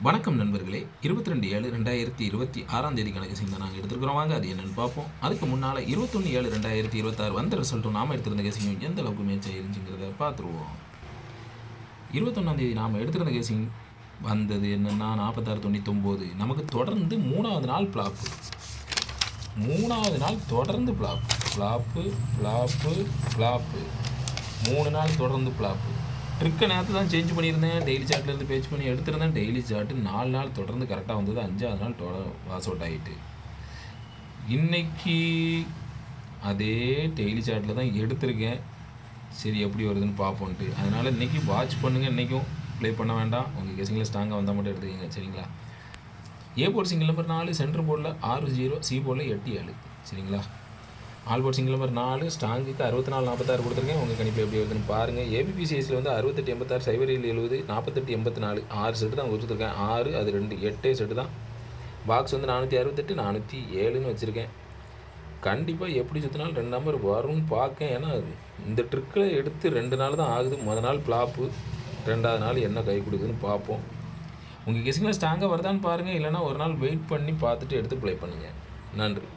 வணக்கம் நண்பர்களே. 22/7/2026 கணக்கு தான் நாங்கள் எடுத்துருக்கிறோம். வாங்க அது என்னென்னு பார்ப்போம். அதுக்கு முன்னால் 21/7/2026 வந்த ரிசல்ட்டும் நாம் எடுத்திருந்த கேசிங்கும் எந்த அளவுக்கு மேட்ச் ஆயிருந்துச்சுங்கிறத பார்த்துருவோம். 21 நாம் எடுத்திருந்த கேசிங் வந்தது என்னென்னா 46.99. நமக்கு தொடர்ந்து மூணாவது நாள் பிளாப்பு, தொடர்ந்து பிளாப்பு 3 நாள் தொடர்ந்து பிளாப்பு. ட்ரிக்கை நேரத்தை தான் சேஞ்ச் பண்ணியிருந்தேன். டெய்லி சார்ட்லேருந்து பேச் பண்ணி எடுத்திருந்தேன். டெய்லி சார்ட்டு 4 நாள் தொடர்ந்து கரெக்டாக வந்தது. 5ஆவது நாள் வாஸ் அவுட் ஆகிட்டு. இன்றைக்கி அதே டெய்லி சார்ட்டில் தான் எடுத்திருக்கேன். சரி எப்படி வருதுன்னு பார்ப்போன்ட்டு. அதனால் இன்றைக்கி வாட்ச் பண்ணுங்கள். இன்றைக்கும் ப்ளே பண்ண வேண்டாம். உங்கள் கெஸிங்கில் ஸ்ட்ராங்காக வந்தால் மட்டும் எடுத்துக்கங்க. சரிங்களா? ஏ போர்ட் சிங்கிள் நம்பர் 4, சென்டர் போர்டில் 6-0, சி போர்டில் 8-7. சரிங்களா? ஆல் போர்ட் சிங்கிள் நம்பர் 4, ஸ்ட்ராங்குக்கு 64-46 கொடுத்துருக்கேன். உங்கள் கணிப்பில் எப்படி வருதுன்னு பாருங்கள். ஏபிபிசிஎஸில் வந்து 68-86, சைபரியில் 70, 48-84, 6 செட்டு தான் கொடுத்துருக்கேன். 6 அது 2 8 செட்டு தான். பாக்ஸ் வந்து 468 407ன்னு வச்சுருக்கேன். கண்டிப்பாக எப்படி சுற்றினாலும் 2 நம்பர் வரும்னு பார்க்கேன். ஏன்னா இந்த ட்ரிக்கில் எடுத்து 2 நாள் தான் ஆகுது. முதல் நாள் ஃப்ளாப்பு, 2ஆவது நாள் என்ன கை கொடுக்குதுன்னு பார்ப்போம். உங்கள் கெஸிங்கில் ஸ்ட்ராங்காக வருதான்னு பாருங்கள். இல்லைனா ஒரு நாள் வெயிட் பண்ணி பார்த்துட்டு எடுத்து ப்ளே பண்ணுங்கள். நன்றி.